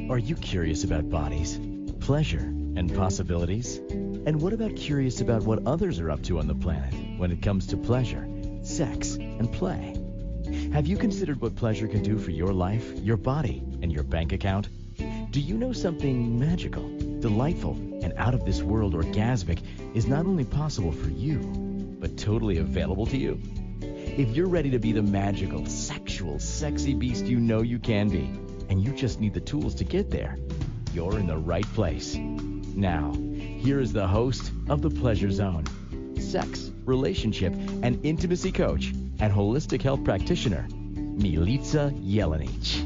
Are you curious about bodies, pleasure, and possibilities? And what about curious about what others are up to on the planet when it comes to pleasure, sex, and play? Have you considered what pleasure can do for your life, your body, and your bank account? Do you know something magical, delightful, and out of this world orgasmic is not only possible for you, but totally available to you? If you're ready to be the magical, sexual, sexy beast you know you can be, and you just need the tools to get there, you're in the right place. Now, here is the host of The Pleasure Zone, sex, relationship, and intimacy coach and holistic health practitioner, Milica Jelenic.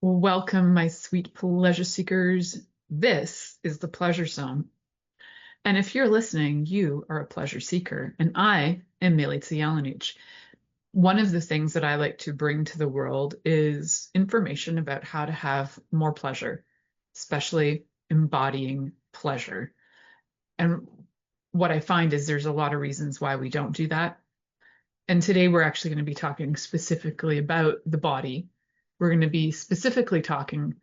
Welcome, my sweet pleasure seekers. This is The Pleasure Zone. And if you're listening, you are a pleasure seeker, and I am Milica Jelenic. One of the things that I like to bring to the world is information about how to have more pleasure, especially embodying pleasure. And what I find is there's a lot of reasons why we don't do that. And today we're actually going to be talking specifically about the body. We're going to be specifically talking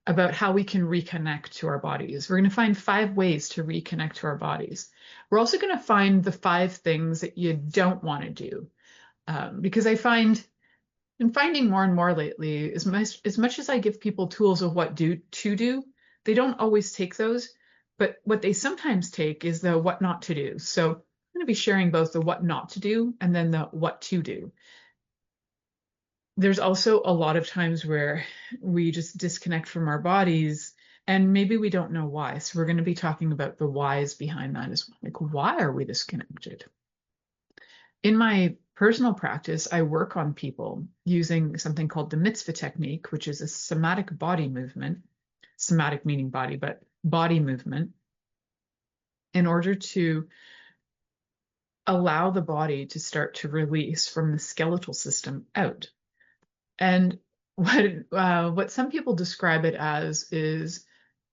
about how we can reconnect to our bodies. We're going to find 5 ways to reconnect to our bodies. We're also going to find the 5 things that you don't want to do. Because I find, and finding more and more lately, as much as I give people tools of what to do, they don't always take those. But what they sometimes take is the what not to do. So I'm going to be sharing both the what not to do and then the what to do. There's also a lot of times where we just disconnect from our bodies and maybe we don't know why. So we're going to be talking about the whys behind that as well. Like, why are we disconnected? In my personal practice, I work on people using something called the mitzvah technique, which is a somatic body movement, somatic meaning body, but body movement, in order to allow the body to start to release from the skeletal system out. And what some people describe it as is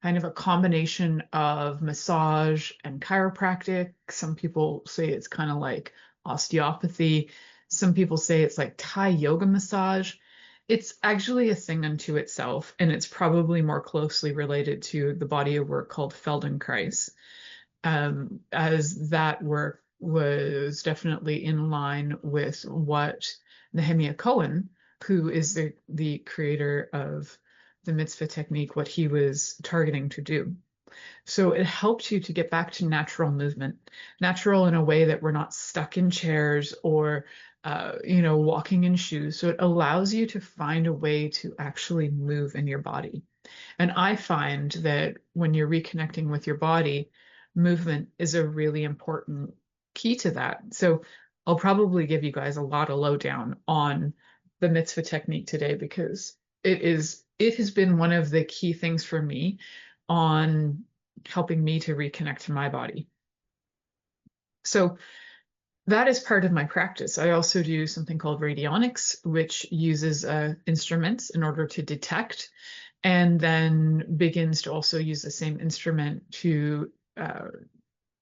kind of a combination of massage and chiropractic. Some people say it's kind of like osteopathy. Some people say it's like Thai yoga massage. It's actually a thing unto itself, and it's probably more closely related to the body of work called Feldenkrais, as that work was definitely in line with what Nehemiah Cohen, who is the creator of the mitzvah technique, what he was targeting to do. So it helps you to get back to natural movement, natural in a way that we're not stuck in chairs or, walking in shoes. So it allows you to find a way to actually move in your body. And I find that when you're reconnecting with your body, movement is a really important key to that. So I'll probably give you guys a lot of lowdown on the mitzvah technique today, because it has been one of the key things for me on helping me to reconnect to my body. So that is part of my practice. I also do something called radionics, which uses instruments in order to detect, and then begins to also use the same instrument to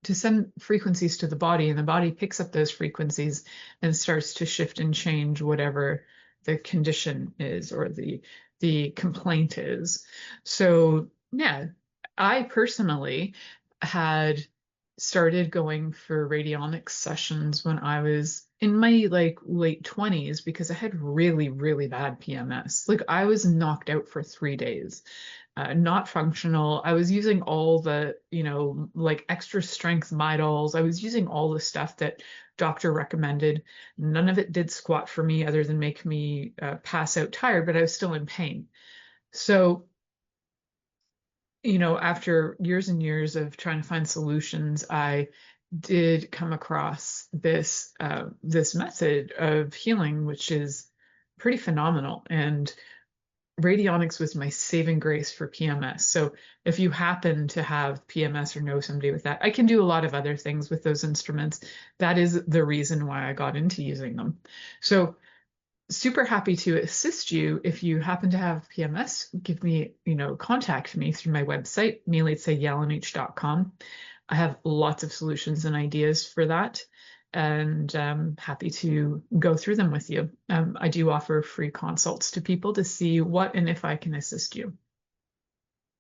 send frequencies to the body, and the body picks up those frequencies and starts to shift and change whatever the condition is or the complaint is. So yeah, I personally had started going for radionics sessions when I was in my late 20s, because I had really, really bad PMS. Like, I was knocked out for 3 days. Not functional. I was using all the, extra strength Midols. I was using all the stuff that doctor recommended. None of it did squat for me other than make me pass out tired, but I was still in pain. So, after years and years of trying to find solutions, I did come across this method of healing, which is pretty phenomenal. And radionics was my saving grace for PMS. So if you happen to have PMS or know somebody with that, I can do a lot of other things with those instruments. That is the reason why I got into using them. So super happy to assist you. If you happen to have PMS, give me, contact me through my website, milicajelenic.com. I have lots of solutions and ideas for that. and happy to go through them with you. I do offer free consults to people to see what and if I can assist you.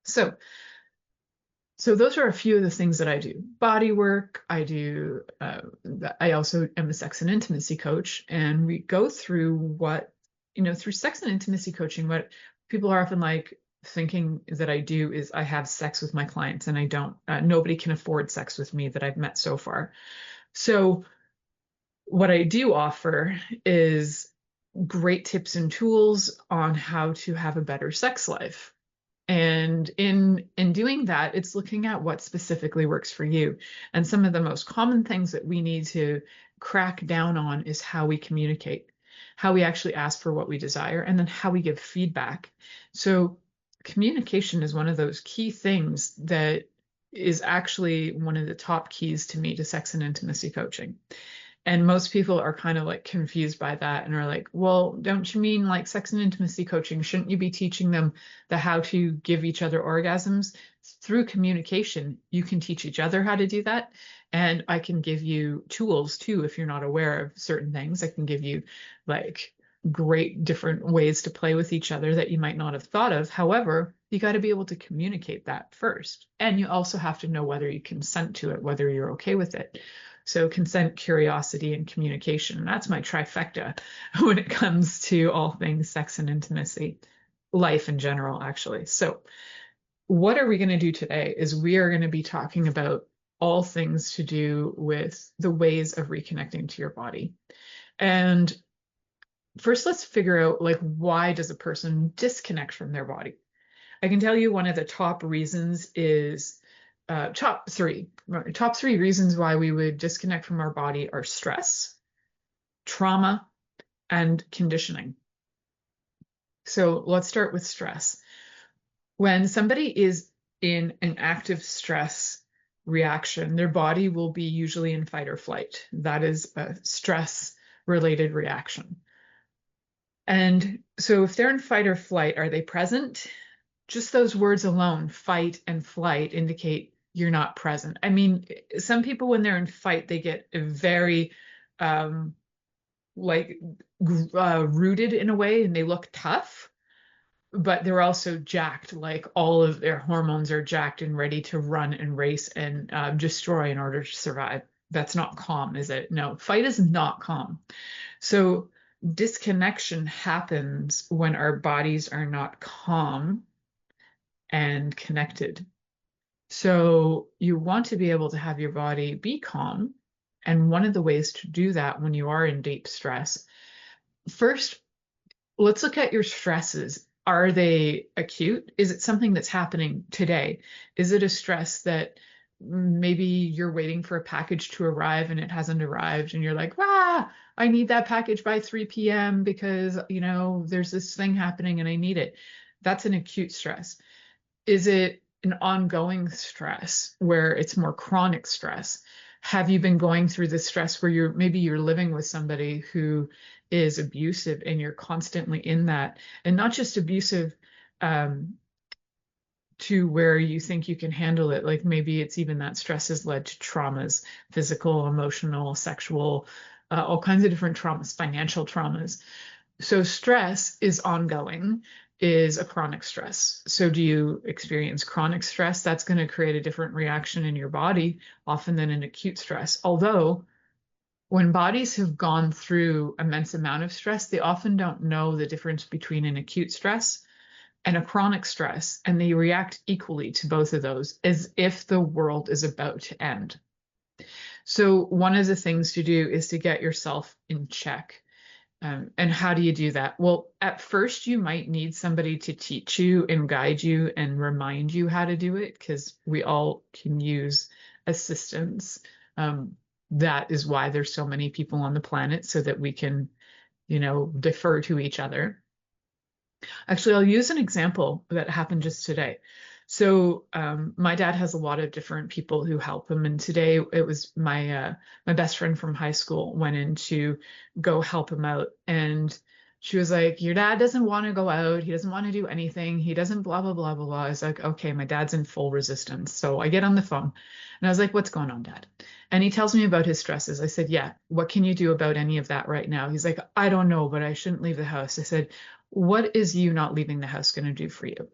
So those are a few of the things that I do. Body work, I also am a sex and intimacy coach, and we go through what, through sex and intimacy coaching, what people are often like thinking that I do is I have sex with my clients, and I don't, nobody can afford sex with me that I've met so far. So what I do offer is great tips and tools on how to have a better sex life. And in doing that, it's looking at what specifically works for you. And some of the most common things that we need to crack down on is how we communicate, how we actually ask for what we desire, and then how we give feedback. So communication is one of those key things that is actually one of the top keys to me to sex and intimacy coaching. And most people are kind of like confused by that and are like, well, don't you mean like sex and intimacy coaching? Shouldn't you be teaching them the how to give each other orgasms? Through communication, you can teach each other how to do that. And I can give you tools too, if you're not aware of certain things. I can give you like great different ways to play with each other that you might not have thought of. However, you got to be able to communicate that first. And you also have to know whether you consent to it, whether you're okay with it. So consent, curiosity, and communication. That's my trifecta when it comes to all things sex and intimacy, life in general, actually. So what are we going to do today is we are going to be talking about all things to do with the ways of reconnecting to your body. And first, let's figure out like, why does a person disconnect from their body? I can tell you one of the top reasons is top three reasons why we would disconnect from our body are stress, trauma, and conditioning. So let's start with stress. When somebody is in an active stress reaction, their body will be usually in fight or flight. That is a stress-related reaction. And so if they're in fight or flight, are they present? Just those words alone, fight and flight, indicate you're not present. I mean, some people, when they're in fight, they get very rooted in a way, and they look tough, but they're also jacked, like all of their hormones are jacked and ready to run and race and destroy in order to survive. That's not calm, is it? No, fight is not calm. So disconnection happens when our bodies are not calm and connected. So you want to be able to have your body be calm. And one of the ways to do that when you are in deep stress, first, let's look at your stresses. Are they acute? Is it something that's happening today? Is it a stress that maybe you're waiting for a package to arrive and it hasn't arrived and you're like, I need that package by 3 p.m. because, there's this thing happening and I need it. That's an acute stress. Is it an ongoing stress where it's more chronic stress? Have you been going through the stress where you're living with somebody who is abusive and you're constantly in that, and not just abusive to where you think you can handle it, like maybe it's even that stress has led to traumas, physical, emotional, sexual, all kinds of different traumas, financial traumas. So stress is ongoing, is a chronic stress. So do you experience chronic stress? That's going to create a different reaction in your body often than an acute stress. Although when bodies have gone through immense amount of stress, they often don't know the difference between an acute stress and a chronic stress, and they react equally to both of those as if the world is about to end. So one of the things to do is to get yourself in check. And how do you do that? Well, at first you might need somebody to teach you and guide you and remind you how to do it, because we all can use assistance. That is why there's so many people on the planet, so that we can, defer to each other. Actually, I'll use an example that happened just today. So my dad has a lot of different people who help him, and today it was my best friend from high school went in to go help him out, and She was like, your dad doesn't want to go out. He doesn't want to do anything. He doesn't blah, blah, blah, blah, blah. I was like, okay, my dad's in full resistance. So I get on the phone and I was like, what's going on, Dad? And he tells me about his stresses. I said, yeah, what can you do about any of that right now? He's like, I don't know, but I shouldn't leave the house. I said, what is you not leaving the house going to do for you?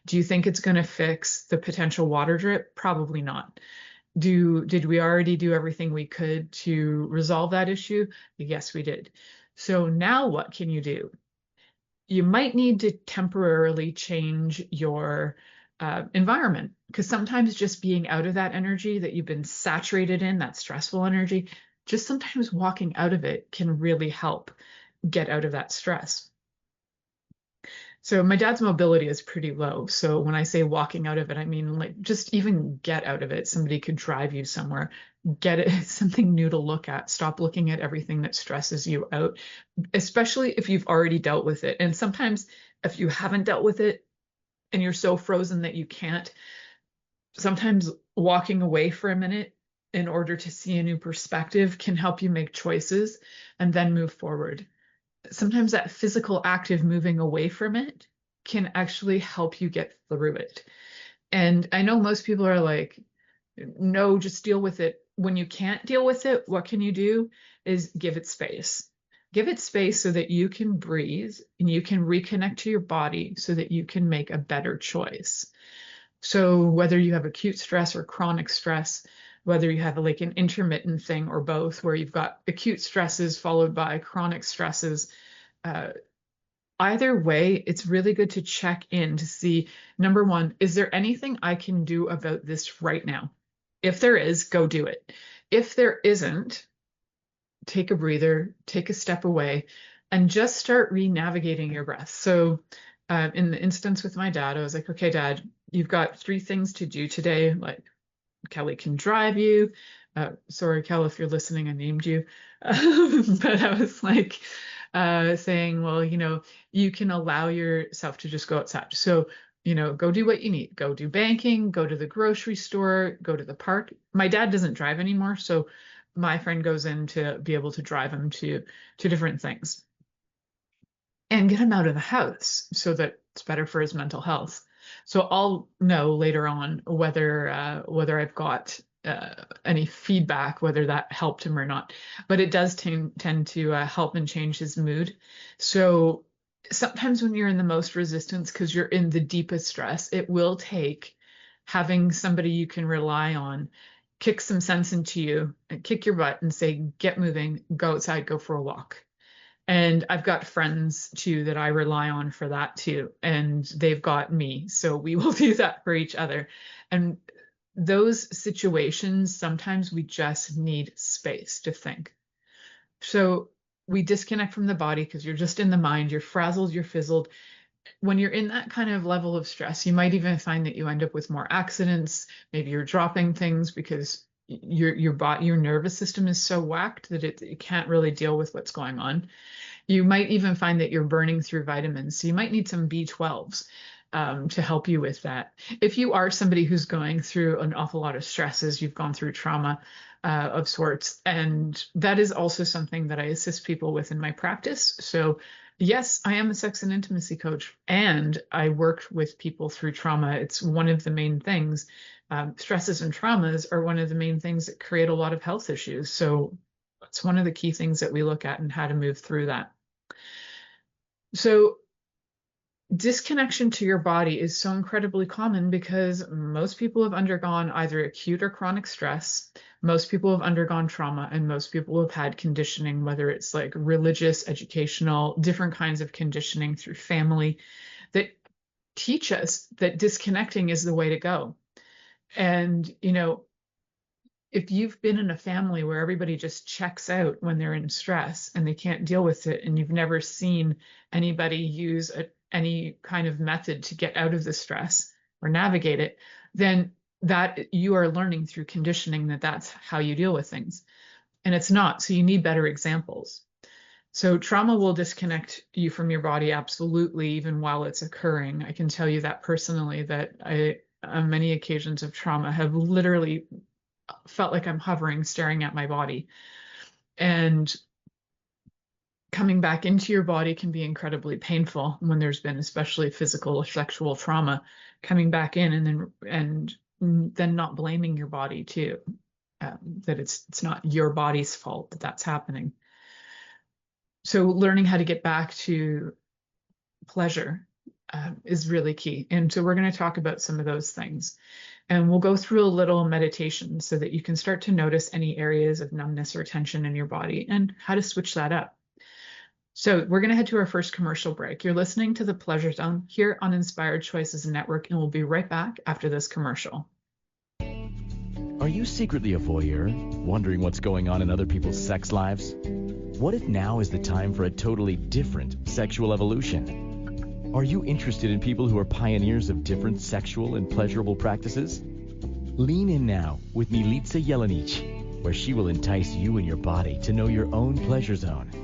Do you think it's going to fix the potential water drip? Probably not. Did we already do everything we could to resolve that issue? Yes, we did. So now what can you do? You might need to temporarily change your environment, because sometimes just being out of that energy that you've been saturated in, that stressful energy, just sometimes walking out of it can really help get out of that stress. So my dad's mobility is pretty low. So when I say walking out of it, I mean like just even get out of it. Somebody could drive you somewhere, get it something new to look at. Stop looking at everything that stresses you out, especially if you've already dealt with it. And sometimes if you haven't dealt with it and you're so frozen that you can't, sometimes walking away for a minute in order to see a new perspective can help you make choices and then move forward. Sometimes that physical act of moving away from it can actually help you get through it. And I know most people are like, no, just deal with it. When you can't deal with it, what can you do is give it space. Give it space so that you can breathe and you can reconnect to your body so that you can make a better choice. So whether you have acute stress or chronic stress, whether you have like an intermittent thing or both, where you've got acute stresses followed by chronic stresses, uh, either way, it's really good to check in to see, number one, is there anything I can do about this right now? If there is, go do it. If there isn't, take a breather, take a step away, and just start re-navigating your breath. So in the instance with my dad, I was like, okay, Dad, you've got 3 things to do today. Like Kelly can drive you. Sorry, Kel, if you're listening, I named you. But I was like saying, well, you can allow yourself to just go outside. So, go do what you need. Go do banking, go to the grocery store, go to the park. My dad doesn't drive anymore, so my friend goes in to be able to drive him to different things and get him out of the house so that it's better for his mental health. So I'll know later on whether I've got any feedback, whether that helped him or not. But it does tend to help and change his mood. So sometimes when you're in the most resistance, because you're in the deepest stress, it will take having somebody you can rely on kick some sense into you and kick your butt and say, get moving, go outside, go for a walk. And I've got friends too that I rely on for that too. And they've got me. So we will do that for each other. And those situations, sometimes we just need space to think. So we disconnect from the body because you're just in the mind, you're frazzled, you're fizzled. When you're in that kind of level of stress, you might even find that you end up with more accidents. Maybe you're dropping things because your nervous system is so whacked that it can't really deal with what's going on. You might even find that you're burning through vitamins. So you might need some B12s to help you with that. If you are somebody who's going through an awful lot of stresses, you've gone through trauma of sorts, and that is also something that I assist people with in my practice. So yes, I am a sex and intimacy coach, and I work with people through trauma. It's one of the main things. Stresses and traumas are one of the main things that create a lot of health issues. So it's one of the key things that we look at and how to move through that. So disconnection to your body is so incredibly common because most people have undergone either acute or chronic stress. Most people have undergone trauma, and most people have had conditioning, whether it's like religious, educational, different kinds of conditioning through family that teach us that disconnecting is the way to go. And, if you've been in a family where everybody just checks out when they're in stress and they can't deal with it, and you've never seen anybody use any kind of method to get out of the stress or navigate it, then that you are learning through conditioning that that's how you deal with things. And it's not. So you need better examples. So trauma will disconnect you from your body, absolutely, even while it's occurring. I can tell you that personally, that I, on many occasions of trauma, have literally felt like I'm hovering, staring at my body. And coming back into your body can be incredibly painful when there's been especially physical or sexual trauma. Coming back in and then not blaming your body too, that it's not your body's fault that that's happening. So learning how to get back to pleasure is really key. And so we're going to talk about some of those things. And we'll go through a little meditation so that you can start to notice any areas of numbness or tension in your body and how to switch that up. So we're going to head to our first commercial break. You're listening to The Pleasure Zone here on Inspired Choices Network, and we'll be right back after this commercial. Are you secretly a voyeur, wondering what's going on in other people's sex lives? What if now is the time for a totally different sexual evolution? Are you interested in people who are pioneers of different sexual and pleasurable practices? Lean in now with Milica Jelenic, where she will entice you and your body to know your own pleasure zone.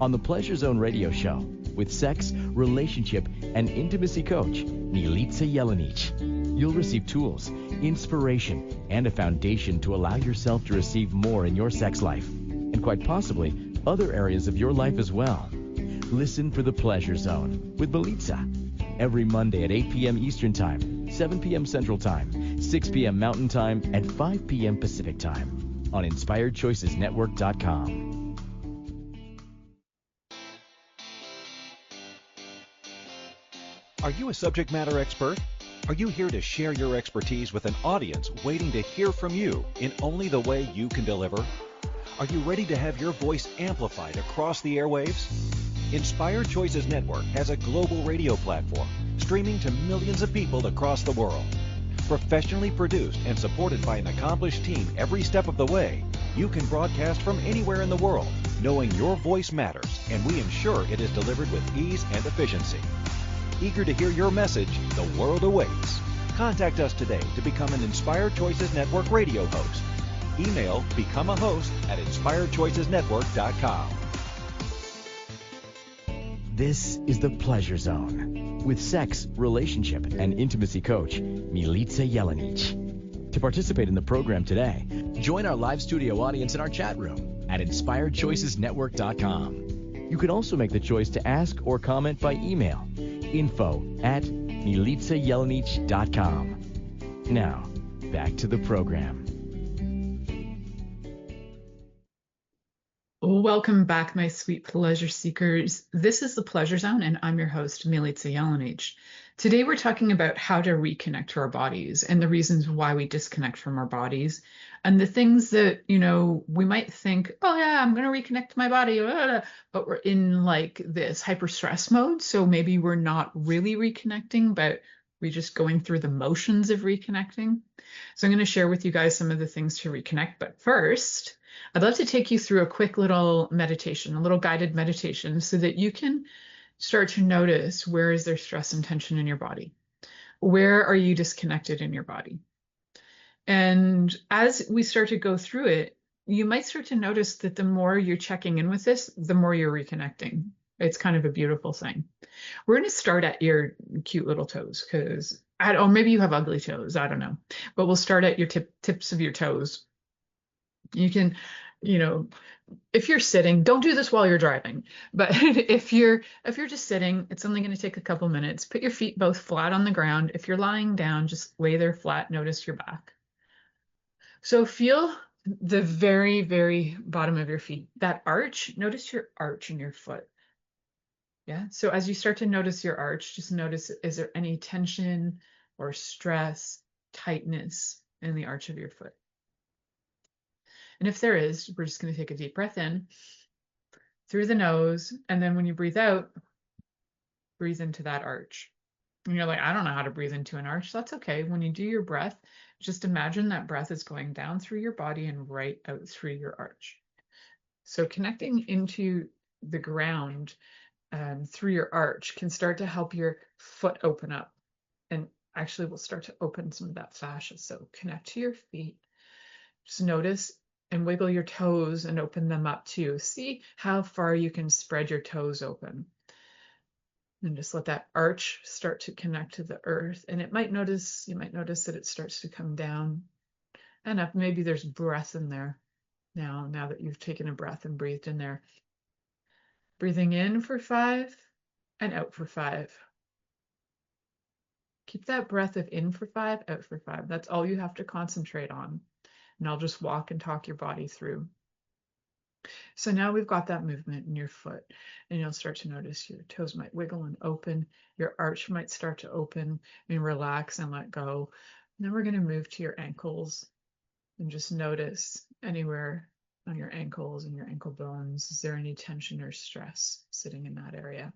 On the Pleasure Zone radio show, with sex, relationship, and intimacy coach, Milica Jelenic, you'll receive tools, inspiration, and a foundation to allow yourself to receive more in your sex life, and quite possibly other areas of your life as well. Listen for The Pleasure Zone with Milica every Monday at 8 p.m. Eastern Time, 7 p.m. Central Time, 6 p.m. Mountain Time, and 5 p.m. Pacific Time on InspiredChoicesNetwork.com. Are you a subject matter expert? Are you here to share your expertise with an audience waiting to hear from you in only the way you can deliver? Are you ready to have your voice amplified across the airwaves? Inspired Choices Network has a global radio platform streaming to millions of people across the world. Professionally produced and supported by an accomplished team every step of the way, you can broadcast from anywhere in the world, knowing your voice matters, and we ensure it is delivered with ease and efficiency. Eager to hear your message, the world awaits. Contact us today to become an Inspired Choices Network radio host. Email become a host at inspiredchoicesnetwork.com. This is The Pleasure Zone with sex, relationship, and intimacy coach, Milica Jelenic. To participate in the program today, join our live studio audience in our chat room at inspiredchoicesnetwork.com. You can also make the choice to ask or comment by email, info@milicajelenic.com. Now, back to the program. Welcome back, my sweet pleasure seekers. This is The Pleasure Zone, and I'm your host, Milica Jelenic. Today, we're talking about how to reconnect to our bodies and the reasons why we disconnect from our bodies and the things that, we might think, oh yeah, I'm going to reconnect to my body, but we're in like this hyper stress mode. So maybe we're not really reconnecting, but we're just going through the motions of reconnecting. So I'm going to share with you guys some of the things to reconnect. But first, I'd love to take you through a quick little meditation, a little guided meditation, so that you can start to notice where is there stress and tension in your body? Where are you disconnected in your body? And as we start to go through it, you might start to notice that the more you're checking in with this, the more you're reconnecting. It's kind of a beautiful thing. We're going to start at your cute little toes, because, or maybe you have ugly toes, I don't know. But we'll start at your tips of your toes. You can, if you're sitting, don't do this while you're driving. But if you're just sitting, it's only going to take a couple minutes. Put your feet both flat on the ground. If you're lying down, just lay there flat. Notice your back. So feel the very, very bottom of your feet. That arch, notice your arch in your foot. Yeah. So as you start to notice your arch, just notice, is there any tension or stress, tightness in the arch of your foot? And if there is, we're just going to take a deep breath in through the nose. And then when you breathe out, breathe into that arch. And you're like, I don't know how to breathe into an arch. That's okay. When you do your breath, just imagine that breath is going down through your body and right out through your arch. So connecting into the ground through your arch can start to help your foot open up. And actually will start to open some of that fascia. So connect to your feet. Just notice and wiggle your toes and open them up too. See how far you can spread your toes open. And just let that arch start to connect to the earth. And you might notice that it starts to come down and up. Maybe there's breath in there now that you've taken a breath and breathed in there. Breathing in for 5 and out for 5. Keep that breath of in for 5, out for 5. That's all you have to concentrate on. And I'll just walk and talk your body through. So now we've got that movement in your foot, and you'll start to notice your toes might wiggle and open. Your arch might start to open and relax and let go. And then we're going to move to your ankles and just notice anywhere on your ankles and your ankle bones. Is there any tension or stress sitting in that area?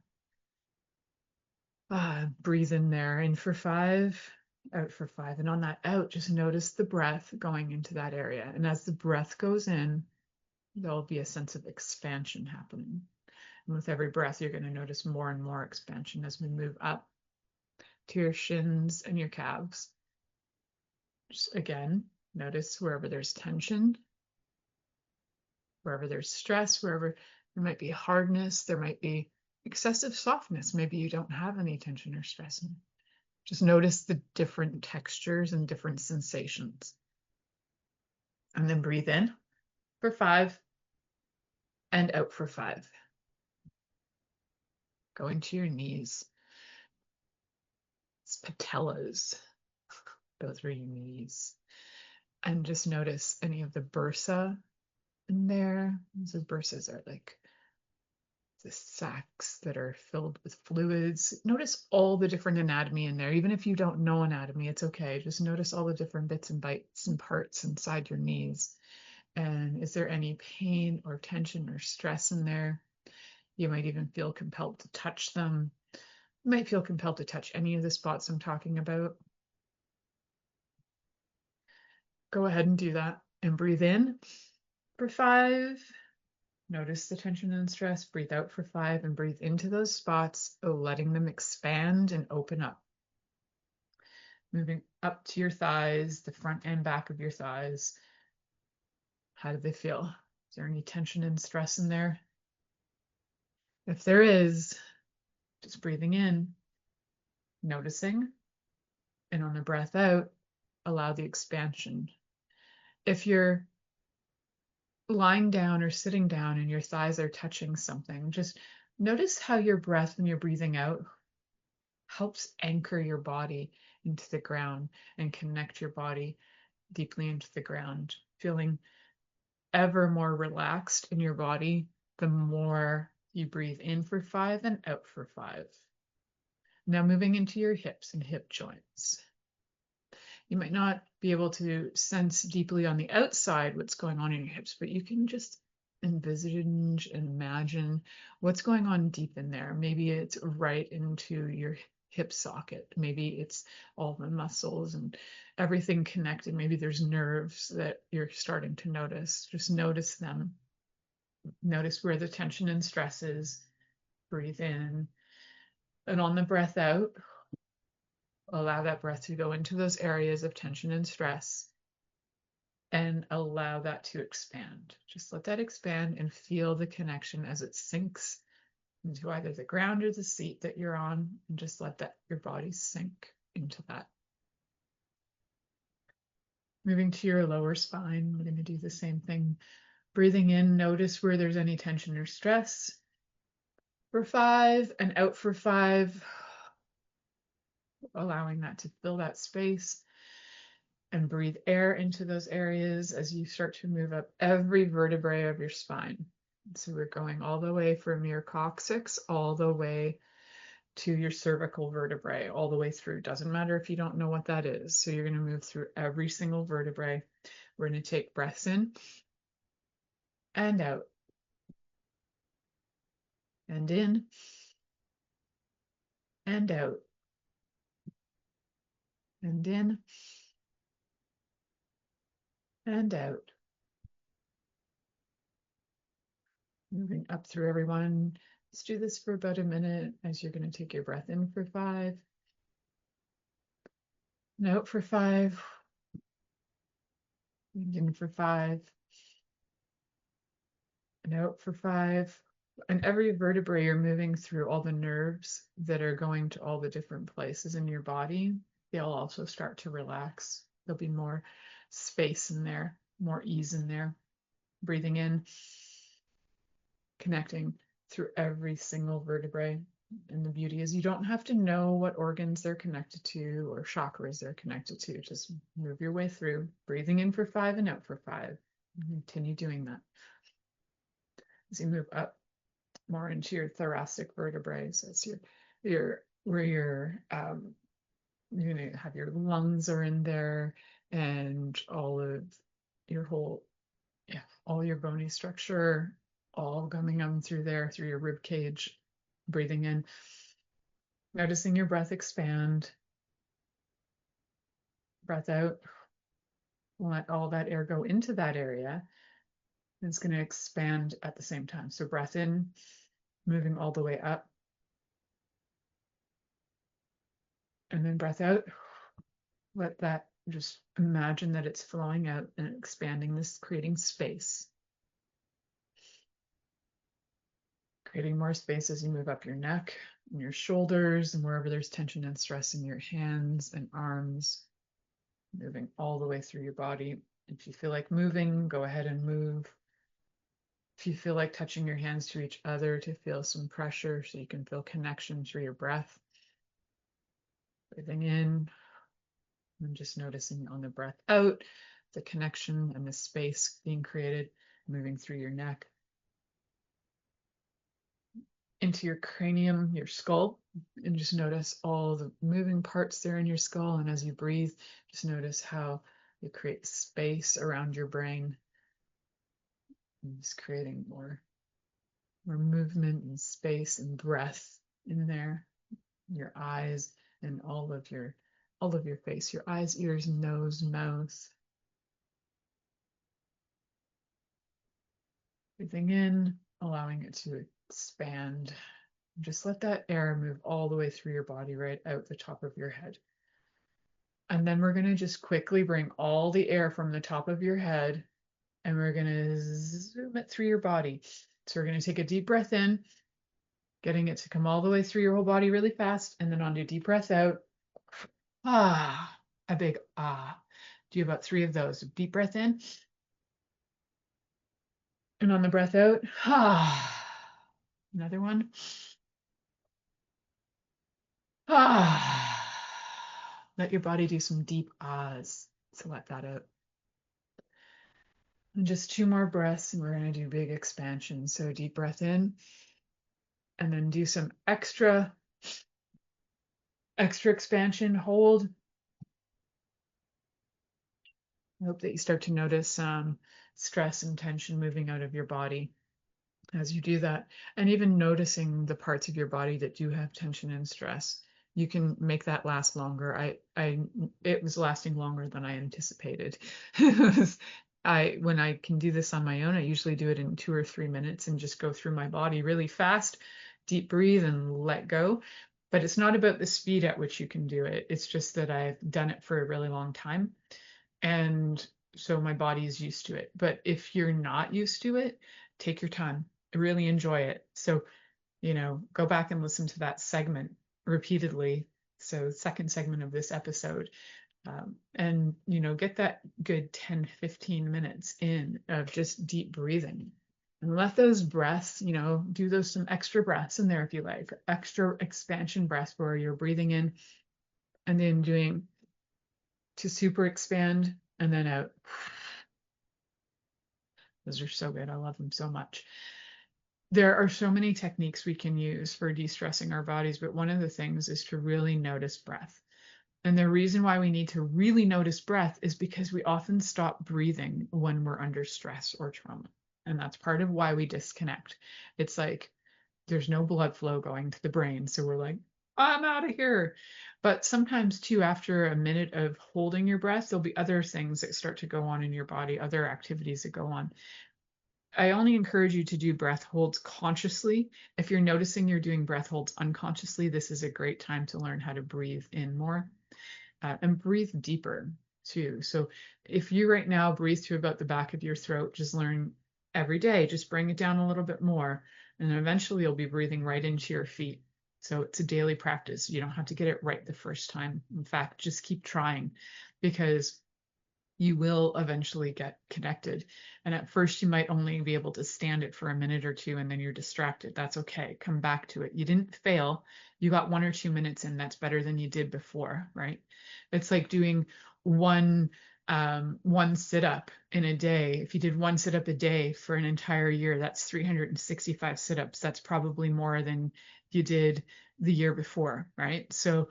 Breathe in there, in for 5, out for 5. And on that out, just notice the breath going into that area. And as the breath goes in, there'll be a sense of expansion happening. And with every breath, you're going to notice more and more expansion as we move up to your shins and your calves. Just again, notice wherever there's tension, wherever there's stress, wherever there might be hardness, there might be excessive softness. Maybe you don't have any tension or stress. Just notice the different textures and different sensations. And then breathe in for 5 and out for 5. Go into your knees. It's patellas. Go through your knees. And just notice any of the bursa in there. So bursas are like the sacs that are filled with fluids. Notice all the different anatomy in there. Even if you don't know anatomy, it's okay. Just notice all the different bits and bytes and parts inside your knees. And is there any pain or tension or stress in there? You might even feel compelled to touch them. You might feel compelled to touch any of the spots I'm talking about. Go ahead and do that and breathe in for 5. Notice the tension and stress. Breathe out for 5 and breathe into those spots, letting them expand and open up. Moving up to your thighs, the front and back of your thighs. How do they feel? Is there any tension and stress in there? If there is, just breathing in, noticing, and on the breath out, allow the expansion. If you're lying down or sitting down and your thighs are touching something, just notice how your breath when you're breathing out helps anchor your body into the ground and connect your body deeply into the ground, feeling ever more relaxed in your body the more you breathe in for 5 and out for 5. Now moving into your hips and hip joints. You might not be able to sense deeply on the outside what's going on in your hips, but you can just envisage and imagine what's going on deep in there. Maybe it's right into your hip socket. Maybe it's all the muscles and everything connected. Maybe there's nerves that you're starting to notice. Just notice them. Notice where the tension and stress is. Breathe in. And on the breath out, allow that breath to go into those areas of tension and stress and allow that to expand. Just let that expand and feel the connection as it sinks into either the ground or the seat that you're on, and just let that your body sink into that. Moving to your lower spine, we're going to do the same thing. Breathing in, notice where there's any tension or stress for 5 and out for 5. Allowing that to fill that space and breathe air into those areas as you start to move up every vertebrae of your spine. So we're going all the way from your coccyx all the way to your cervical vertebrae, all the way through. Doesn't matter if you don't know what that is. So you're going to move through every single vertebrae. We're going to take breaths in and out. And in and out. And in and out. Moving up through everyone. Let's do this for about a minute as you're going to take your breath in for 5. And out for 5. And in for 5. And out for 5. And every vertebrae, you're moving through all the nerves that are going to all the different places in your body. They'll also start to relax. There'll be more space in there, more ease in there. Breathing in, connecting, through every single vertebrae. And the beauty is you don't have to know what organs they're connected to or chakras they're connected to. Just move your way through, breathing in for 5 and out for 5. And continue doing that. As you move up more into your thoracic vertebrae, so it's your where you're gonna have your lungs are in there, and all of your whole, yeah, all your bony structure, all coming through there, through your rib cage, breathing in, noticing your breath expand, breath out, let all that air go into that area. And it's going to expand at the same time. So breath in, moving all the way up, and then breath out. Let that, just imagine that it's flowing out and expanding this, creating space. Creating more space as you move up your neck and your shoulders and wherever there's tension and stress in your hands and arms, moving all the way through your body. If you feel like moving, go ahead and move. If you feel like touching your hands to each other to feel some pressure so you can feel connection through your breath. Breathing in and just noticing on the breath out, the connection and the space being created, moving through your neck, into your cranium, your skull, and just notice all the moving parts there in your skull. And as you breathe, just notice how you create space around your brain, and just creating more movement and space and breath in there. Your eyes and all of your face, your eyes, ears, nose, mouth. Breathing in, allowing it to expand. Just let that air move all the way through your body, right out the top of your head. And then we're going to just quickly bring all the air from the top of your head, and we're going to zoom it through your body. So we're going to take a deep breath in, getting it to come all the way through your whole body really fast, and then on a deep breath out. Ah, a big ah. Do about 3 of those. Deep breath in. And on the breath out, ah. Another one. Ah. Let your body do some deep ahs. So let that out. And just 2 more breaths, and we're going to do big expansion. So deep breath in, and then do some extra expansion. Hold. I hope that you start to notice stress and tension moving out of your body as you do that, and even noticing the parts of your body that do have tension and stress. You can make that last longer. It was lasting longer than I anticipated. When I can do this on my own, I usually do it in 2 or 3 minutes and just go through my body really fast, deep breathe and let go. But it's not about the speed at which you can do it. It's just that I've done it for a really long time. And so my body is used to it. But if you're not used to it, take your time, really enjoy it. So, go back and listen to that segment repeatedly. So second segment of this episode, and, get that good 10, 15 minutes in of just deep breathing, and let those breaths, do those some extra breaths in there if you like, extra expansion breaths where you're breathing in and then doing to super expand and then out. Those are so good. I love them so much. There are so many techniques we can use for de-stressing our bodies, but one of the things is to really notice breath. And the reason why we need to really notice breath is because we often stop breathing when we're under stress or trauma. And that's part of why we disconnect. It's like there's no blood flow going to the brain. So we're like, I'm out of here. But sometimes too, after a minute of holding your breath, there'll be other things that start to go on in your body, other activities that go on. I only encourage you to do breath holds consciously. If you're noticing you're doing breath holds unconsciously, this is a great time to learn how to breathe in more and breathe deeper too. So if you right now breathe to about the back of your throat, just learn every day, just bring it down a little bit more. And then eventually you'll be breathing right into your feet. So it's a daily practice. You don't have to get it right the first time. In fact, just keep trying, because you will eventually get connected. And at first you might only be able to stand it for a minute or two, and then you're distracted. That's okay. Come back to it. You didn't fail. You got 1 or 2 minutes in. That's better than you did before, right? It's like doing one sit-up in a day. If you did one sit-up a day for an entire year, that's 365 sit-ups. That's probably more than you did the year before, right? So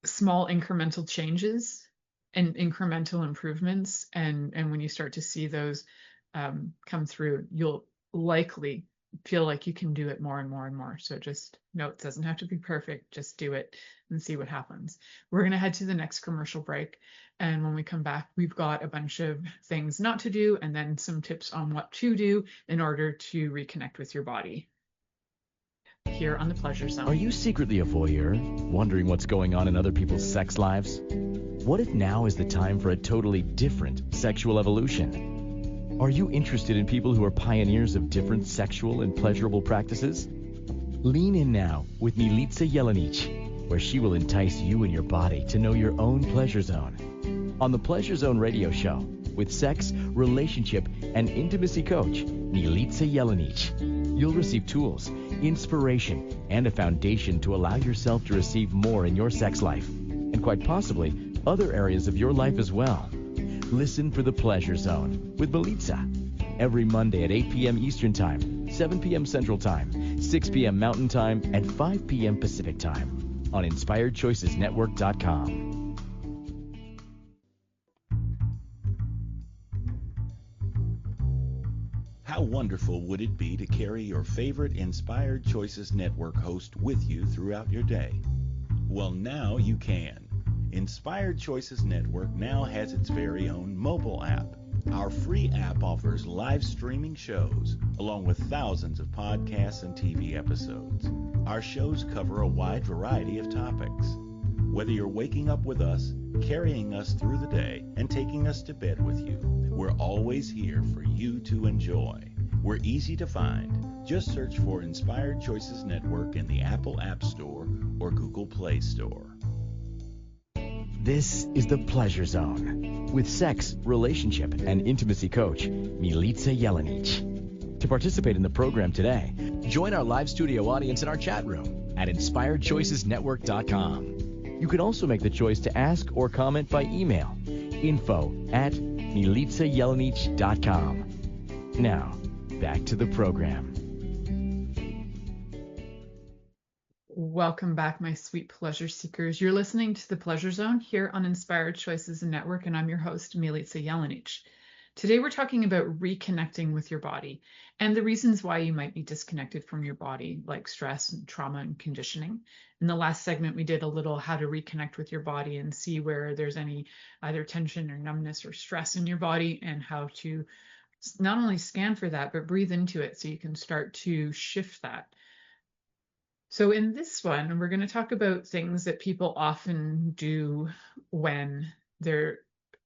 small incremental changes and incremental improvements, and when you start to see those come through, you'll likely feel like you can do it more and more and more. So just know it doesn't have to be perfect. Just do it and see what happens. We're going to head to the next commercial break, and when we come back, we've got a bunch of things not to do and then some tips on what to do in order to reconnect with your body here on the Pleasure Zone. Are you secretly a voyeur, wondering what's going on in other people's sex lives? What if now is the time for a totally different sexual evolution? Are you interested in people who are pioneers of different sexual and pleasurable practices? Lean in now with Milica Jelenic, where she will entice you and your body to know your own pleasure zone. On the Pleasure Zone radio show, with sex, relationship, and intimacy coach, Milica Jelenic, you'll receive tools, inspiration, and a foundation to allow yourself to receive more in your sex life, and quite possibly other areas of your life as well. Listen for the Pleasure Zone with Milica every Monday at 8 p.m. Eastern Time, 7 p.m. Central Time, 6 p.m. Mountain Time, and 5 p.m. Pacific Time on InspiredChoicesNetwork.com. How wonderful would it be to carry your favorite Inspired Choices Network host with you throughout your day? Well, now you can. Inspired Choices Network now has its very own mobile app. Our free app offers live streaming shows, along with thousands of podcasts and TV episodes. Our shows cover a wide variety of topics. Whether you're waking up with us, carrying us through the day, and taking us to bed with you, we're always here for you to enjoy. We're easy to find. Just search for Inspired Choices Network in the Apple App Store or Google Play Store. This is the Pleasure Zone with sex, relationship, and intimacy coach, Milica Jelenic. To participate in the program today, join our live studio audience in our chat room at InspiredChoicesNetwork.com. You can also make the choice to ask or comment by email, info@MilicaJelenic.com. Now, back to the program. Welcome back, my sweet pleasure seekers. You're listening to the Pleasure Zone here on Inspired Choices Network, and I'm your host, Milica Jelenic. Today, we're talking about reconnecting with your body and the reasons why you might be disconnected from your body, like stress and trauma and conditioning. In the last segment, we did a little how to reconnect with your body and see where there's any either tension or numbness or stress in your body, and how to not only scan for that, but breathe into it so you can start to shift that. So in this one, we're going to talk about things that people often do when they're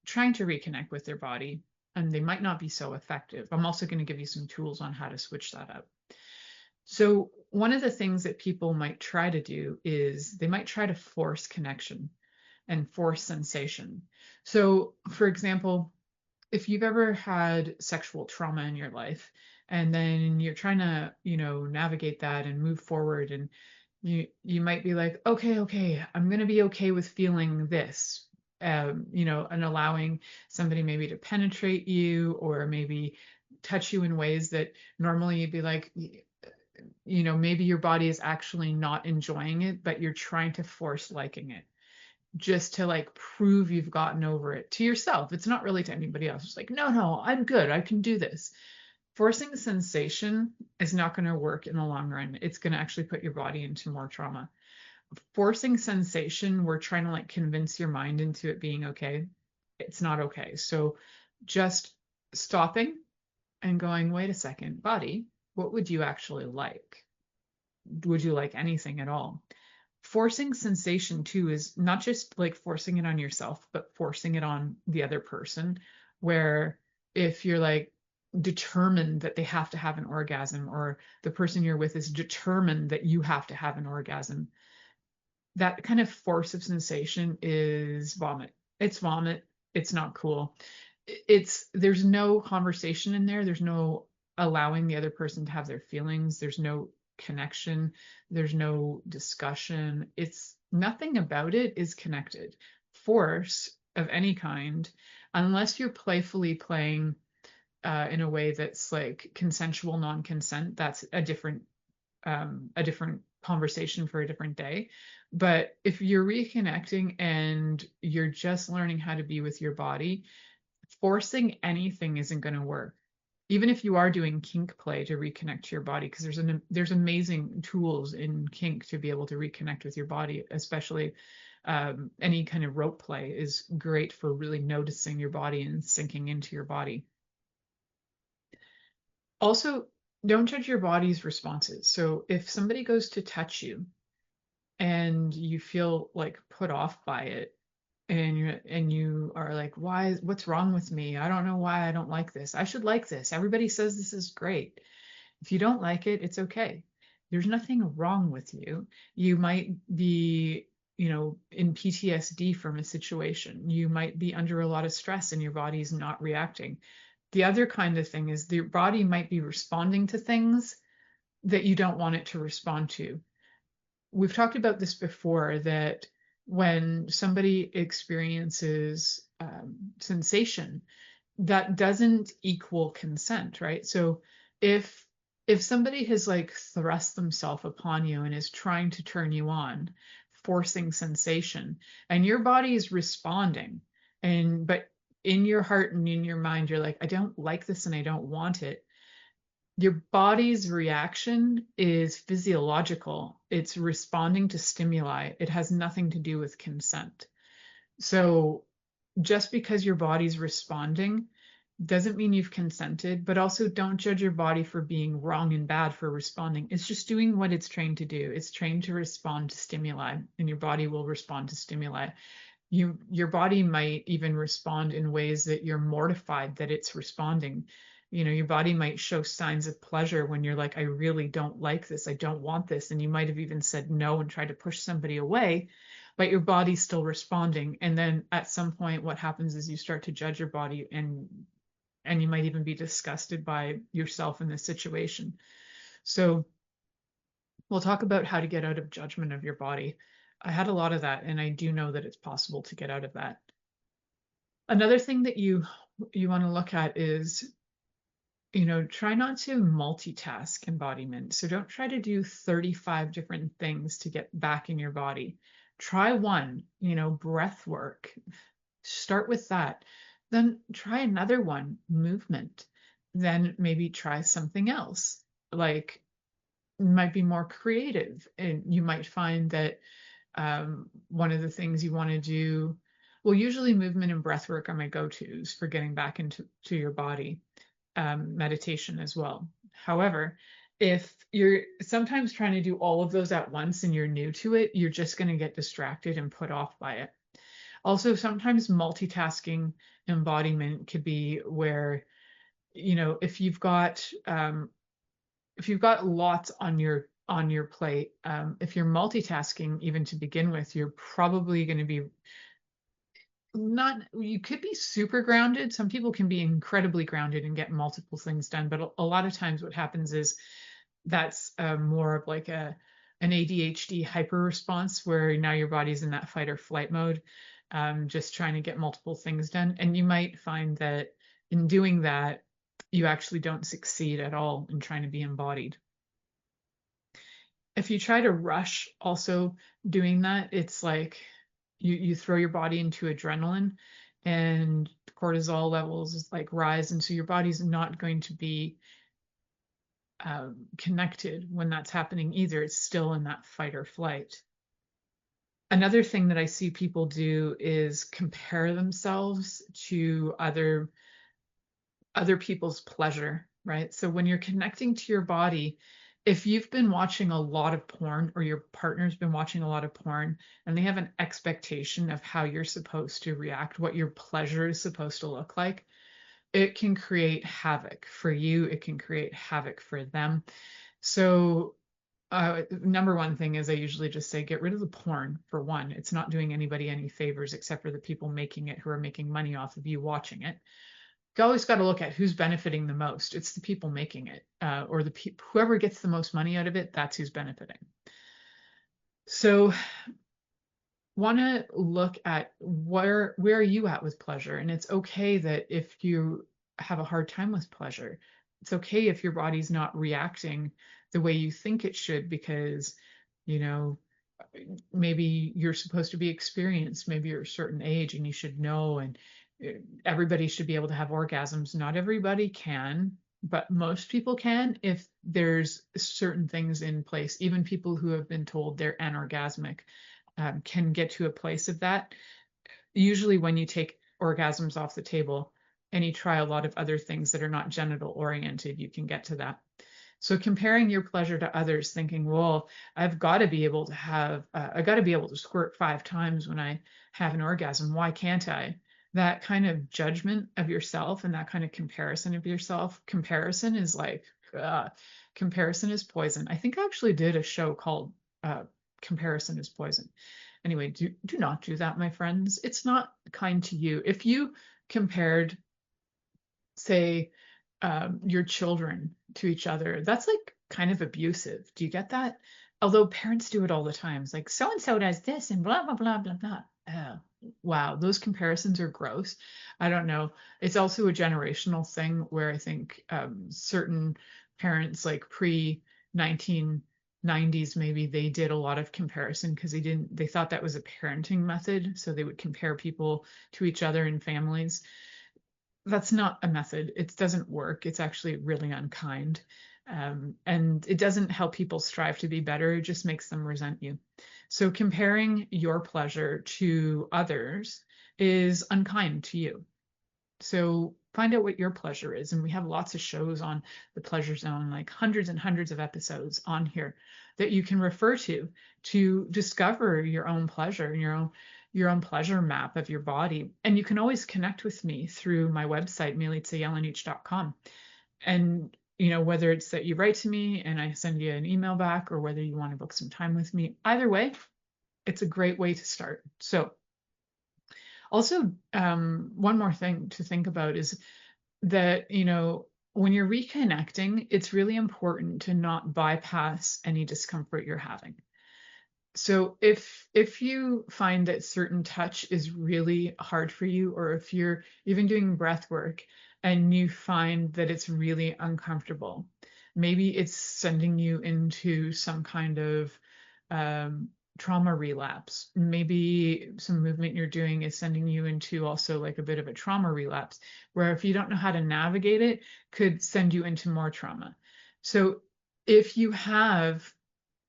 trying to reconnect with their body, and they might not be so effective. I'm also going to give you some tools on how to switch that up. So one of the things that people might try to do is they might try to force connection and force sensation. So for example, if you've ever had sexual trauma in your life, and then you're trying to, navigate that and move forward, and you might be like, okay, I'm going to be okay with feeling this, and allowing somebody maybe to penetrate you or maybe touch you in ways that normally you'd be like, maybe your body is actually not enjoying it, but you're trying to force liking it, just to like prove you've gotten over it to yourself. It's not really to anybody else. It's like, no, I'm good. I can do this. Forcing sensation is not going to work in the long run. It's going to actually put your body into more trauma. Forcing sensation, we're trying to like convince your mind into it being okay. It's not okay. So just stopping and going, wait a second, body, what would you actually like? Would you like anything at all? Forcing sensation too is not just like forcing it on yourself, but forcing it on the other person, where if you're like determined that they have to have an orgasm, or the person you're with is determined that you have to have an orgasm, that kind of force of sensation is vomit. It's vomit. it's not cool. There's no conversation in there. There's no allowing the other person to have their feelings. There's no connection. There's no discussion. It's nothing about it is connected. Force of any kind, unless you're playfully playing in a way that's like consensual non-consent, that's a different conversation for a different day. But if you're reconnecting and you're just learning how to be with your body, forcing anything isn't going to work. Even if you are doing kink play to reconnect to your body, because there's amazing tools in kink to be able to reconnect with your body, especially any kind of rope play is great for really noticing your body and sinking into your body. Also, don't judge your body's responses. So if somebody goes to touch you and you feel like put off by it, and you are like, what's wrong with me? I don't know why I don't like this. I should like this. Everybody says this is great. If you don't like it, it's okay. There's nothing wrong with you. You might be, in PTSD from a situation. You might be under a lot of stress and your body's not reacting. The other kind of thing is your body might be responding to things that you don't want it to respond to. We've talked about this before, that when somebody experiences sensation, that doesn't equal consent, right? So if somebody has like thrust themselves upon you and is trying to turn you on, forcing sensation, and your body is responding, but in your heart and in your mind, you're like, I don't like this and I don't want it. Your body's reaction is physiological. It's responding to stimuli. It has nothing to do with consent. So just because your body's responding doesn't mean you've consented, but also don't judge your body for being wrong and bad for responding. It's just doing what it's trained to do. It's trained to respond to stimuli, and your body will respond to stimuli. Your body might even respond in ways that you're mortified that it's responding. Your body might show signs of pleasure when you're like, I really don't like this. I don't want this. And you might have even said no and tried to push somebody away, but your body's still responding. And then at some point, what happens is you start to judge your body, and you might even be disgusted by yourself in this situation. So we'll talk about how to get out of judgment of your body. I had a lot of that, and I do know that it's possible to get out of that. Another thing that you want to look at is, try not to multitask embodiment. So don't try to do 35 different things to get back in your body. Try one, breath work. Start with that. Then try another one, movement. Then maybe try something else, like might be more creative. And you might find that one of the things you want to do, well, usually movement and breath work are my go-tos for getting back into your body. Meditation as well. However, if you're sometimes trying to do all of those at once and you're new to it, you're just going to get distracted and put off by it. Also, sometimes multitasking embodiment could be where, if you've got lots on your plate, if you're multitasking even to begin with, you're probably going to be you could be super grounded. Some people can be incredibly grounded and get multiple things done, but a lot of times what happens is that's more of like an ADHD hyper response, where now your body's in that fight or flight mode, just trying to get multiple things done. And you might find that in doing that, you actually don't succeed at all in trying to be embodied. If you try to rush also doing that, it's like you throw your body into adrenaline, and cortisol levels like rise, and so your body's not going to be connected when that's happening either. It's still in that fight or flight. Another thing that I see people do is compare themselves to other people's pleasure, right? So when you're connecting to your body, if you've been watching a lot of porn, or your partner's been watching a lot of porn, and they have an expectation of how you're supposed to react, what your pleasure is supposed to look like, it can create havoc for you. It can create havoc for them. So number one thing is I usually just say, get rid of the porn for one. It's not doing anybody any favors except for the people making it who are making money off of you watching it. You always got to look at who's benefiting the most. It's the people making it, or whoever gets the most money out of it, that's who's benefiting. So want to look at where are you at with pleasure? And it's okay that if you have a hard time with pleasure, it's okay if your body's not reacting the way you think it should, because, you know, maybe you're supposed to be experienced, maybe you're a certain age and you should know, and everybody should be able to have orgasms. Not everybody can, but most people can if there's certain things in place. Even people who have been told they're anorgasmic can get to a place of that. Usually when you take orgasms off the table and you try a lot of other things that are not genital oriented, you can get to that. So comparing your pleasure to others, thinking, well, I've got to be able to have, I got to be able to squirt 5 times when I have an orgasm. Why can't I? That kind of judgment of yourself and that kind of comparison of yourself, comparison is like, comparison is poison. I think I actually did a show called Comparison is Poison. Anyway, do not do that, my friends. It's not kind to you. If you compared, say, your children to each other, that's like kind of abusive. Do you get that? Although parents do it all the time. It's like, so-and-so does this and blah, blah, blah, blah, blah. Wow, those comparisons are gross. I don't know. It's also a generational thing where I think certain parents, like pre-1990s, maybe they did a lot of comparison because they thought that was a parenting method. So they would compare people to each other in families. That's not a method. It doesn't work. It's actually really unkind. And it doesn't help people strive to be better. It just makes them resent you. So comparing your pleasure to others is unkind to you. So find out what your pleasure is. And we have lots of shows on the pleasure zone, like hundreds and hundreds of episodes on here that you can refer to discover your own pleasure and your own pleasure map of your body. And you can always connect with me through my website, milicajelenic.com. And, you know, whether it's that you write to me and I send you an email back, or whether you want to book some time with me, either way, it's a great way to start. So also, one more thing to think about is that, you know, when you're reconnecting, it's really important to not bypass any discomfort you're having. So if you find that certain touch is really hard for you, or if you're even doing breath work and you find that it's really uncomfortable, maybe it's sending you into some kind of trauma relapse. Maybe some movement you're doing is sending you into also like a bit of a trauma relapse, where if you don't know how to navigate it, could send you into more trauma. So if you have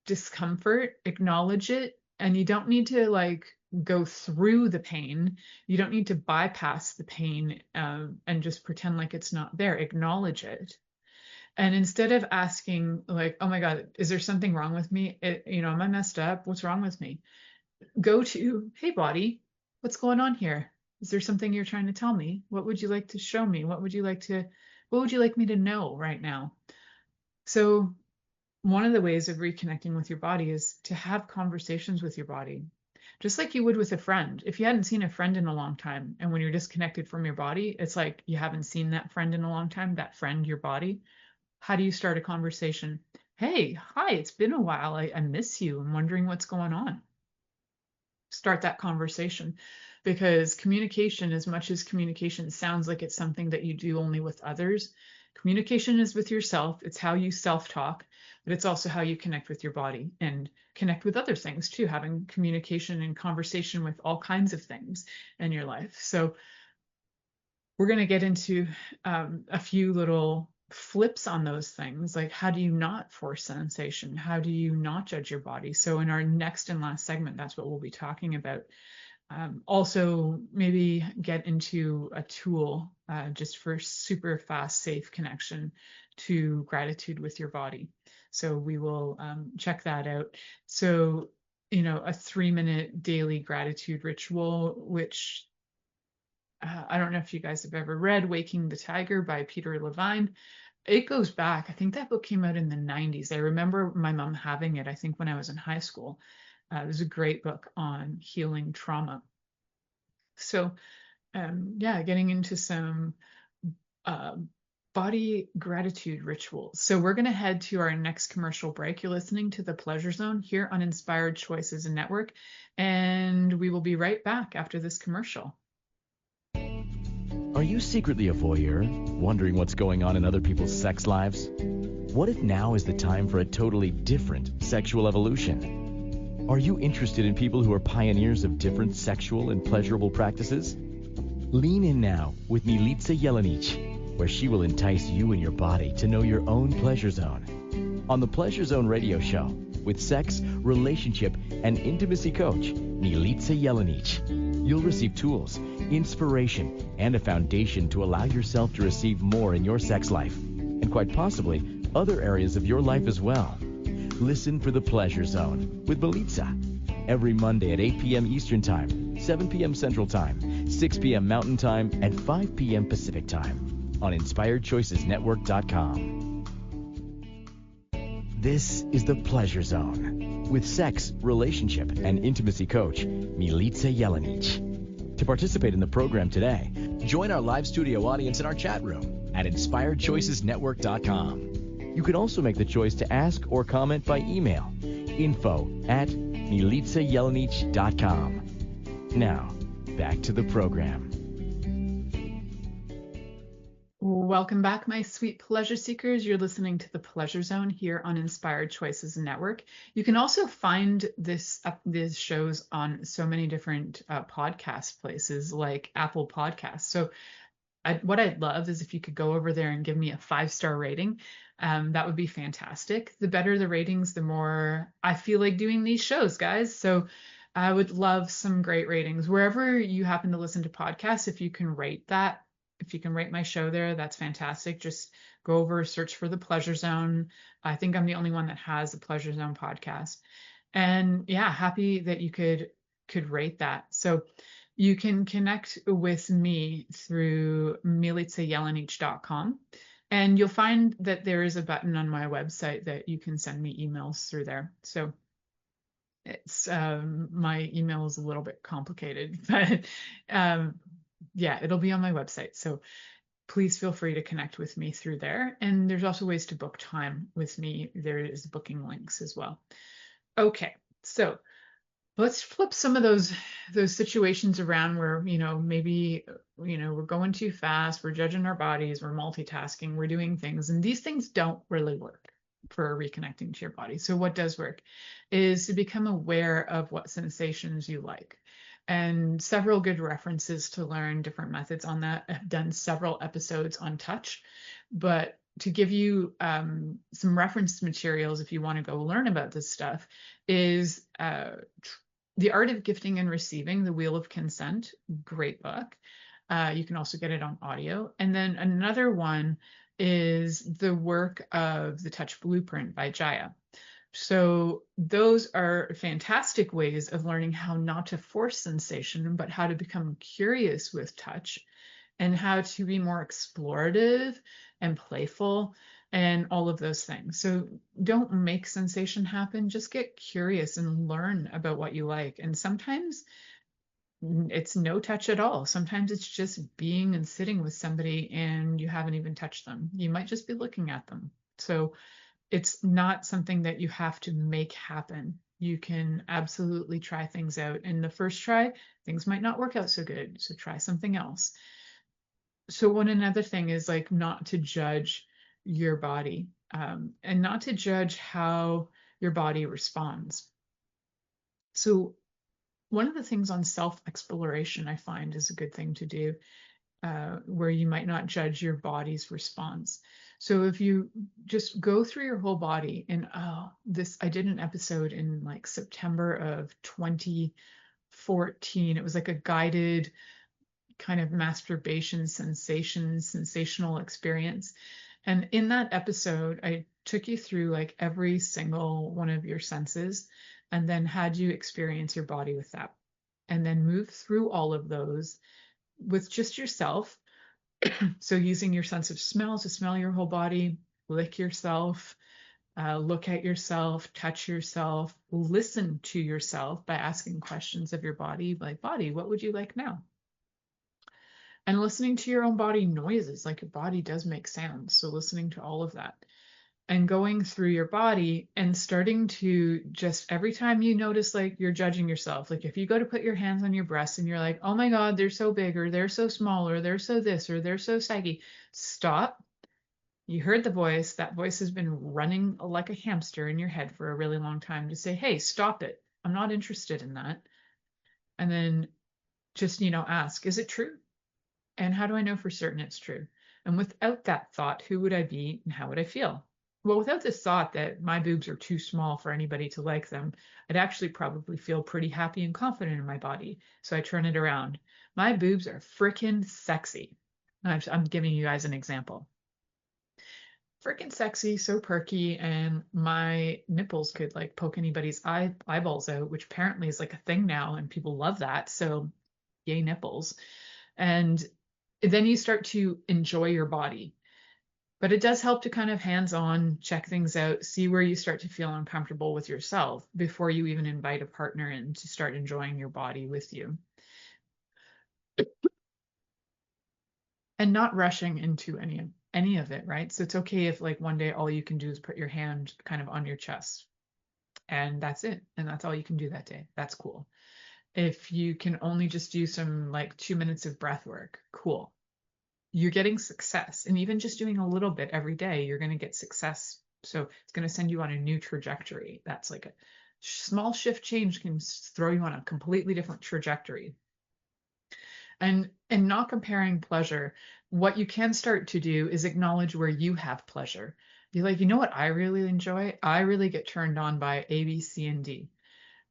discomfort, acknowledge it, and you don't need to like go through the pain. You don't need to bypass the pain and just pretend like it's not there. Acknowledge it. And instead of asking like, oh my God, is there something wrong with me? Am I messed up? What's wrong with me? Go to, hey body, what's going on here? Is there something you're trying to tell me? What would you like to show me? What would you like me to know right now? So one of the ways of reconnecting with your body is to have conversations with your body, just like you would with a friend. If you hadn't seen a friend in a long time, and when you're disconnected from your body, it's like you haven't seen that friend in a long time, that friend, your body. How do you start a conversation? Hey, hi, it's been a while. I miss you. I'm wondering what's going on. Start that conversation, because communication, as much as communication sounds like it's something that you do only with others, communication is with yourself. It's how you self-talk, but it's also how you connect with your body and connect with other things too, having communication and conversation with all kinds of things in your life. So we're going to get into a few little flips on those things, like how do you not force sensation? How do you not judge your body? So in our next and last segment, that's what we'll be talking about. Also, maybe get into a tool just for super fast, safe connection to gratitude with your body. So we will check that out. So, a 3-minute daily gratitude ritual, which I don't know if you guys have ever read Waking the Tiger by Peter Levine. it goes back. I think that book came out in the 90s. I remember my mom having it, I think when I was in high school. It was a great book on healing trauma. So yeah, getting into some uh, body gratitude rituals. So we're going to head to our next commercial break. You're listening to The Pleasure Zone here on Inspired Choices Network, and we will be right back after this commercial. Are you secretly a voyeur, wondering what's going on in other people's sex lives? What if now is the time for a totally different sexual evolution? Are you interested in people who are pioneers of different sexual and pleasurable practices? Lean in now with Milica Jelenic, where she will entice you and your body to know your own pleasure zone. On the Pleasure Zone radio show, with sex, relationship, and intimacy coach, Milica Jelenic, you'll receive tools, inspiration, and a foundation to allow yourself to receive more in your sex life, and quite possibly other areas of your life as well. Listen for The Pleasure Zone with Milica every Monday at 8 p.m. Eastern Time, 7 p.m. Central Time, 6 p.m. Mountain Time, and 5 p.m. Pacific Time on InspiredChoicesNetwork.com. This is The Pleasure Zone with sex, relationship, and intimacy coach, Milica Jelenic. To participate in the program today, join our live studio audience in our chat room at InspiredChoicesNetwork.com. You can also make the choice to ask or comment by email, info@MilicaJelenic.com. Now, back to the program. Welcome back, my sweet pleasure seekers. You're listening to The Pleasure Zone here on Inspired Choices Network. You can also find these shows on so many different podcast places like Apple Podcasts. So what I'd love is if you could go over there and give me a 5-star rating. That would be fantastic. The better the ratings, the more I feel like doing these shows, guys. So I would love some great ratings. Wherever you happen to listen to podcasts, if you can rate that, if you can rate my show there, that's fantastic. Just go over, search for The Pleasure Zone. I think I'm the only one that has the Pleasure Zone podcast. And yeah, happy that you could rate that. So you can connect with me through milicajelenic.com. And you'll find that there is a button on my website that you can send me emails through there. So it's my email is a little bit complicated, but yeah, it'll be on my website. So please feel free to connect with me through there. And there's also ways to book time with me. There is booking links as well. Okay, so let's flip some of those situations around where, maybe, we're going too fast, we're judging our bodies, we're multitasking, we're doing things, and these things don't really work for reconnecting to your body. So what does work is to become aware of what sensations you like. And several good references to learn different methods on that. I've done several episodes on touch, but to give you some reference materials if you want to go learn about this stuff is The Art of Gifting and Receiving, The Wheel of Consent, great book. You can also get it on audio. And then another one is the work of The Touch Blueprint by Jaya. So those are fantastic ways of learning how not to force sensation, but how to become curious with touch and how to be more explorative and playful and all of those things. So don't make sensation happen, just get curious and learn about what you like. And sometimes it's no touch at all. Sometimes it's just being and sitting with somebody and you haven't even touched them. You might just be looking at them. So it's not something that you have to make happen. You can absolutely try things out. And the first try, things might not work out so good. So try something else. So one another thing is like not to judge your body and not to judge how your body responds. So one of the things on self-exploration I find is a good thing to do where you might not judge your body's response. So if you just go through your whole body and I did an episode in like September of 2014. It was like a guided kind of masturbation sensational experience. And in that episode, I took you through like every single one of your senses and then had you experience your body with that. And then move through all of those with just yourself So using your sense of smell to smell your whole body, lick yourself, look at yourself, touch yourself, listen to yourself by asking questions of your body, like, body, what would you like now? And listening to your own body noises, like your body does make sounds. So listening to all of that and going through your body and starting to just every time you notice like you're judging yourself, like if you go to put your hands on your breasts and you're like, oh my God, they're so big, or they're so small, or they're so this, or they're so saggy, stop. You heard the voice. That voice has been running like a hamster in your head for a really long time to say, hey, stop it. I'm not interested in that. And then just, ask, is it true? And how do I know for certain it's true? And without that thought, who would I be and how would I feel? Well, without this thought that my boobs are too small for anybody to like them, I'd actually probably feel pretty happy and confident in my body. So I turn it around. My boobs are freaking sexy. I'm giving you guys an example. Freaking sexy, so perky, and my nipples could like poke anybody's eyeballs out, which apparently is like a thing now, and people love that. So, yay nipples. And then you start to enjoy your body. But it does help to kind of hands-on check things out, see where you start to feel uncomfortable with yourself before you even invite a partner in to start enjoying your body with you. And not rushing into any of it, right? So it's okay if like one day all you can do is put your hand kind of on your chest and that's it. And that's all you can do that day. That's cool. If you can only just do some like 2 minutes of breath work, cool. You're getting success. And even just doing a little bit every day, you're going to get success. So it's going to send you on a new trajectory. That's like a small shift change can throw you on a completely different trajectory. And not comparing pleasure, what you can start to do is acknowledge where you have pleasure. Be like, you know what I really enjoy? I really get turned on by A, B, C, and D.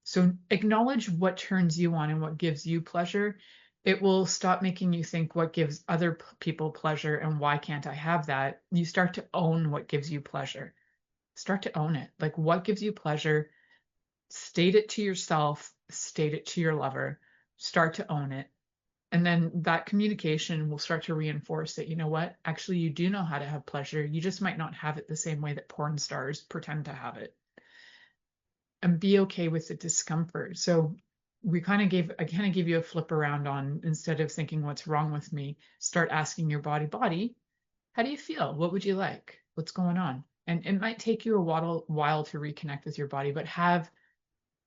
So acknowledge what turns you on and what gives you pleasure. It will stop making you think what gives other people pleasure and why can't I have that? You start to own what gives you pleasure. Start to own it. Like what gives you pleasure? State it to yourself, state it to your lover, start to own it. And then that communication will start to reinforce that, you know what, actually, you do know how to have pleasure. You just might not have it the same way that porn stars pretend to have it. And be okay with the discomfort. So I kind of gave you a flip around on, instead of thinking what's wrong with me, start asking your body, how do you feel? What would you like? What's going on? And it might take you a while to reconnect with your body, but have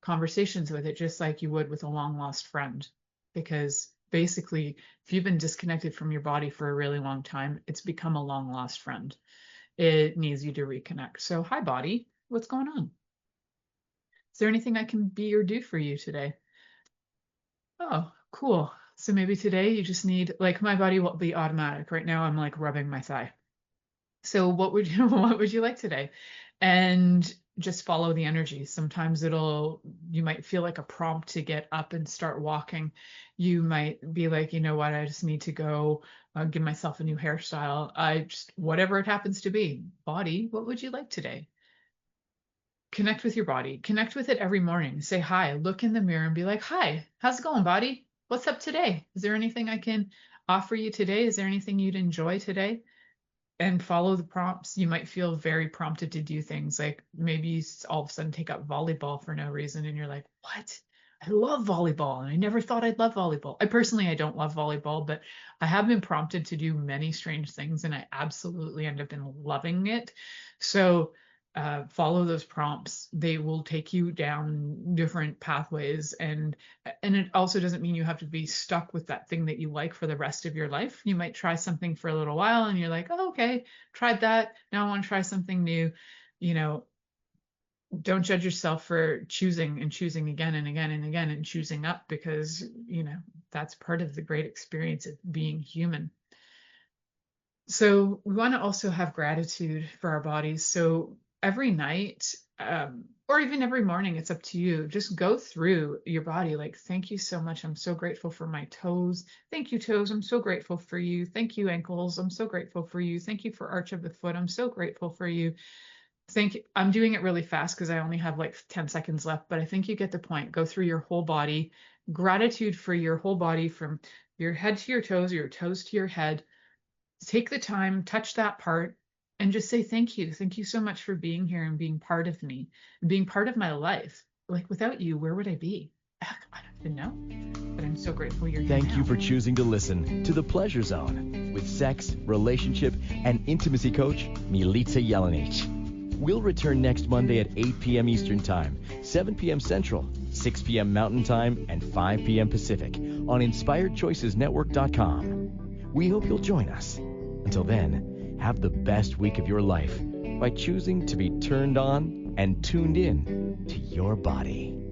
conversations with it just like you would with a long lost friend. Because basically, if you've been disconnected from your body for a really long time, it's become a long lost friend. It needs you to reconnect. So, hi, body, what's going on? Is there anything I can be or do for you today? Oh, cool. So maybe today you just need, like, my body will be automatic. Right now, I'm like rubbing my thigh. So what would you like today? And just follow the energy. Sometimes you might feel like a prompt to get up and start walking. You might be like, you know what, I just need to go give myself a new hairstyle. Whatever it happens to be. Body, what would you like today? Connect with your body. Connect with it every morning. Say hi. Look in the mirror and be like, hi, how's it going, body? What's up today? Is there anything I can offer you today? Is there anything you'd enjoy today? And follow the prompts. You might feel very prompted to do things like maybe you all of a sudden take up volleyball for no reason and you're like, what? I love volleyball and I never thought I'd love volleyball. I don't love volleyball, but I have been prompted to do many strange things and I absolutely end up loving it. So follow those prompts. They will take you down different pathways, and it also doesn't mean you have to be stuck with that thing that you like for the rest of your life. You might try something for a little while and you're like, oh, okay, tried that. Now I want to try something new. Don't judge yourself for choosing and choosing again and again and again and choosing up, because that's part of the great experience of being human. So we want to also have gratitude for our bodies. So every night, or even every morning, it's up to you. Just go through your body like, thank you so much. I'm so grateful for my toes. Thank you, toes. I'm so grateful for you. Thank you, ankles. I'm so grateful for you. Thank you for arch of the foot. I'm so grateful for you. Thank you. I'm doing it really fast because I only have like 10 seconds left, but I think you get the point. Go through your whole body. Gratitude for your whole body, from your head to your toes to your head. take the time, touch that part, and just say thank you. Thank you so much for being here and being part of me, being part of my life. Like, without you, where would I be? I don't even know, but I'm so grateful you're here. Thank you for choosing to listen to The Pleasure Zone with sex, relationship, and intimacy coach, Milica Jelenic. We'll return next Monday at 8 p.m. Eastern Time, 7 p.m. Central, 6 p.m. Mountain Time, and 5 p.m. Pacific on InspiredChoicesNetwork.com. We hope you'll join us. Until then, have the best week of your life by choosing to be turned on and tuned in to your body.